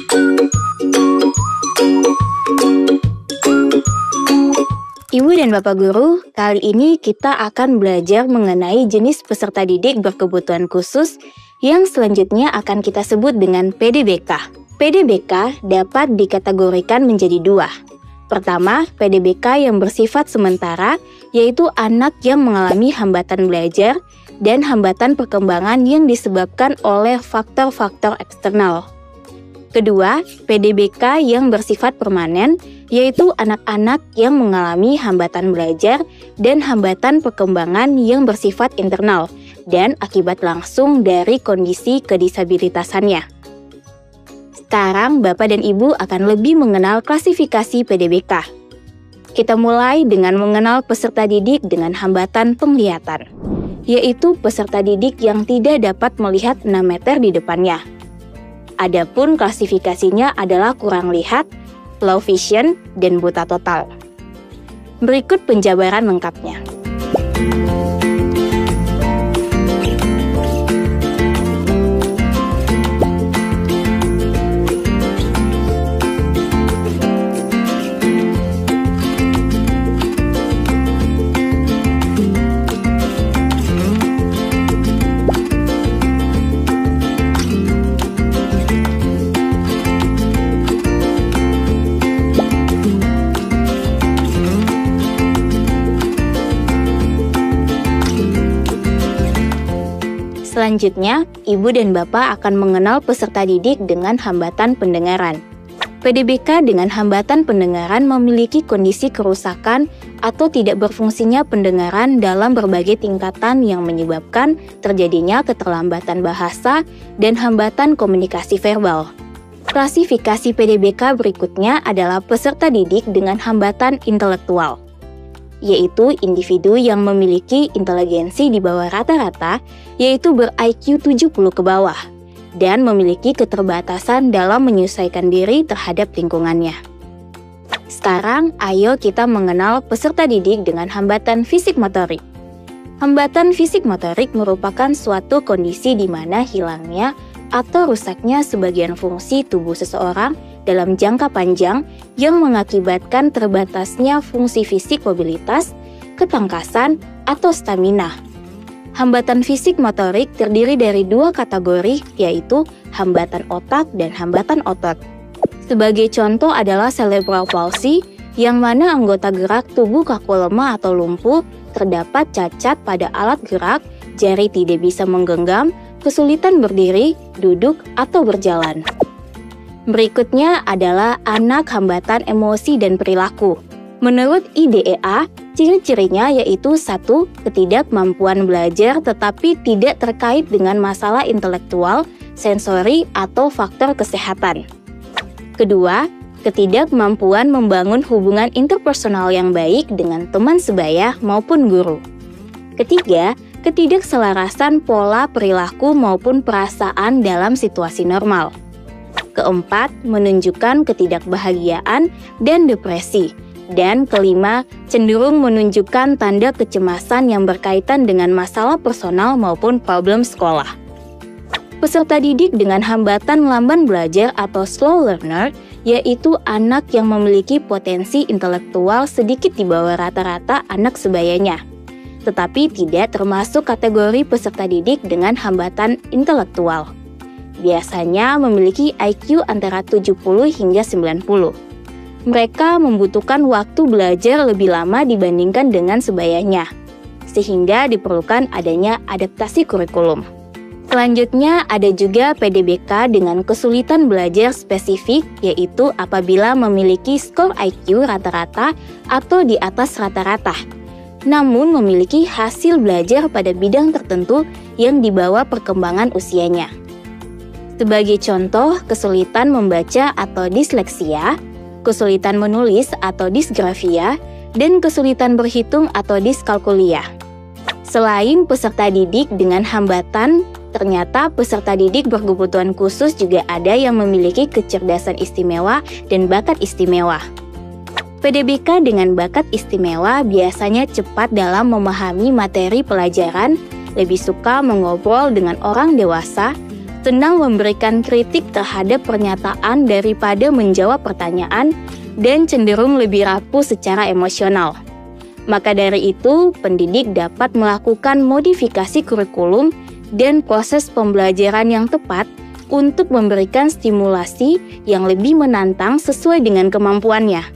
Ibu dan Bapak Guru, kali ini kita akan belajar mengenai jenis peserta didik berkebutuhan khusus yang selanjutnya akan kita sebut dengan PDBK. PDBK dapat dikategorikan menjadi dua. Pertama, PDBK yang bersifat sementara, yaitu anak yang mengalami hambatan belajar dan hambatan perkembangan yang disebabkan oleh faktor-faktor eksternal. Kedua, PDBK yang bersifat permanen, yaitu anak-anak yang mengalami hambatan belajar dan hambatan perkembangan yang bersifat internal dan akibat langsung dari kondisi kedisabilitasannya. Sekarang, Bapak dan Ibu akan lebih mengenal klasifikasi PDBK. Kita mulai dengan mengenal peserta didik dengan hambatan penglihatan, yaitu peserta didik yang tidak dapat melihat 6 meter di depannya. Adapun klasifikasinya adalah kurang lihat, low vision, dan buta total. Berikut penjabaran lengkapnya. Selanjutnya, Ibu dan Bapak akan mengenal peserta didik dengan hambatan pendengaran. PDBK dengan hambatan pendengaran memiliki kondisi kerusakan atau tidak berfungsinya pendengaran dalam berbagai tingkatan yang menyebabkan terjadinya keterlambatan bahasa dan hambatan komunikasi verbal. Klasifikasi PDBK berikutnya adalah peserta didik dengan hambatan intelektual, yaitu individu yang memiliki inteligensi di bawah rata-rata, yaitu ber-IQ 70 ke bawah, dan memiliki keterbatasan dalam menyesuaikan diri terhadap lingkungannya. Sekarang, ayo kita mengenal peserta didik dengan hambatan fisik motorik. Hambatan fisik motorik merupakan suatu kondisi di mana hilangnya atau rusaknya sebagian fungsi tubuh seseorang dalam jangka panjang yang mengakibatkan terbatasnya fungsi fisik mobilitas, ketangkasan, atau stamina. Hambatan fisik motorik terdiri dari dua kategori, yaitu hambatan otak dan hambatan otot. Sebagai contoh adalah cerebral palsy, yang mana anggota gerak tubuh kaku lemah atau lumpuh, terdapat cacat pada alat gerak, jari tidak bisa menggenggam, kesulitan berdiri, duduk, atau berjalan. Berikutnya adalah anak hambatan emosi dan perilaku. Menurut IDEA, ciri-cirinya yaitu 1. Ketidakmampuan belajar tetapi tidak terkait dengan masalah intelektual, sensori, atau faktor kesehatan. Kedua, ketidakmampuan membangun hubungan interpersonal yang baik dengan teman sebaya maupun guru. Ketiga, ketidakselarasan pola perilaku maupun perasaan dalam situasi normal. Keempat, menunjukkan ketidakbahagiaan dan depresi. Dan kelima, cenderung menunjukkan tanda kecemasan yang berkaitan dengan masalah personal maupun problem sekolah. Peserta didik dengan hambatan lamban belajar atau slow learner, yaitu anak yang memiliki potensi intelektual sedikit di bawah rata-rata anak sebayanya, tetapi tidak termasuk kategori peserta didik dengan hambatan intelektual. Biasanya memiliki IQ antara 70 hingga 90. Mereka membutuhkan waktu belajar lebih lama dibandingkan dengan sebayanya, sehingga diperlukan adanya adaptasi kurikulum. Selanjutnya ada juga PDBK dengan kesulitan belajar spesifik, yaitu apabila memiliki skor IQ rata-rata atau di atas rata-rata, namun memiliki hasil belajar pada bidang tertentu yang di bawah perkembangan usianya. Sebagai contoh, kesulitan membaca atau disleksia, kesulitan menulis atau disgrafia, dan kesulitan berhitung atau diskalkulia. Selain peserta didik dengan hambatan, ternyata peserta didik berkebutuhan khusus juga ada yang memiliki kecerdasan istimewa dan bakat istimewa. PDBK dengan bakat istimewa biasanya cepat dalam memahami materi pelajaran, lebih suka mengobrol dengan orang dewasa, senang memberikan kritik terhadap pernyataan daripada menjawab pertanyaan, dan cenderung lebih rapuh secara emosional. Maka dari itu, pendidik dapat melakukan modifikasi kurikulum dan proses pembelajaran yang tepat untuk memberikan stimulasi yang lebih menantang sesuai dengan kemampuannya.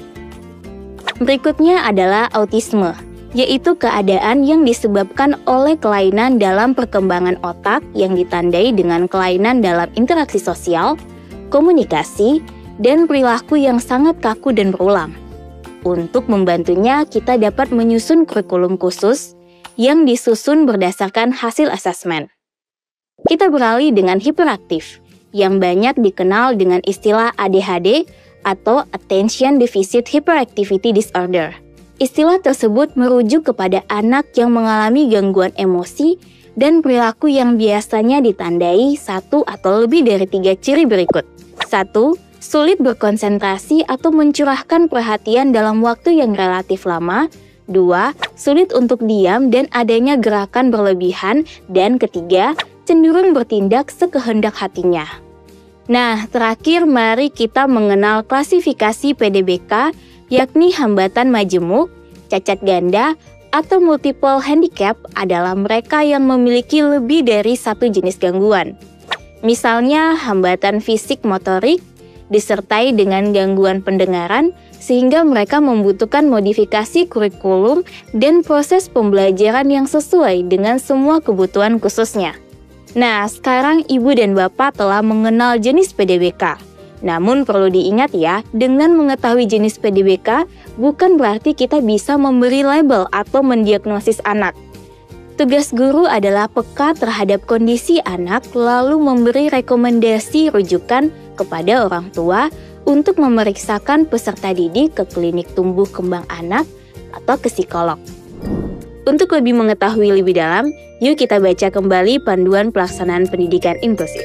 Berikutnya adalah autisme, yaitu keadaan yang disebabkan oleh kelainan dalam perkembangan otak yang ditandai dengan kelainan dalam interaksi sosial, komunikasi, dan perilaku yang sangat kaku dan berulang. Untuk membantunya, kita dapat menyusun kurikulum khusus yang disusun berdasarkan hasil asesmen. Kita beralih dengan hiperaktif, yang banyak dikenal dengan istilah ADHD atau Attention Deficit Hyperactivity Disorder. Istilah tersebut merujuk kepada anak yang mengalami gangguan emosi dan perilaku yang biasanya ditandai satu atau lebih dari 3 ciri berikut. 1. Sulit berkonsentrasi atau mencurahkan perhatian dalam waktu yang relatif lama. 2. Sulit untuk diam dan adanya gerakan berlebihan. Dan ketiga, cenderung bertindak sekehendak hatinya. Nah, terakhir mari kita mengenal klasifikasi PDBK, yakni hambatan majemuk, cacat ganda, atau multiple handicap adalah mereka yang memiliki lebih dari satu jenis gangguan. Misalnya, hambatan fisik motorik, disertai dengan gangguan pendengaran, sehingga mereka membutuhkan modifikasi kurikulum dan proses pembelajaran yang sesuai dengan semua kebutuhan khususnya. Nah, sekarang Ibu dan Bapak telah mengenal jenis PDBK. Namun perlu diingat ya, dengan mengetahui jenis PDBK, bukan berarti kita bisa memberi label atau mendiagnosis anak. Tugas guru adalah peka terhadap kondisi anak, lalu memberi rekomendasi rujukan kepada orang tua untuk memeriksakan peserta didik ke klinik tumbuh kembang anak atau ke psikolog. Untuk lebih mengetahui lebih dalam, yuk kita baca kembali panduan pelaksanaan pendidikan inklusif.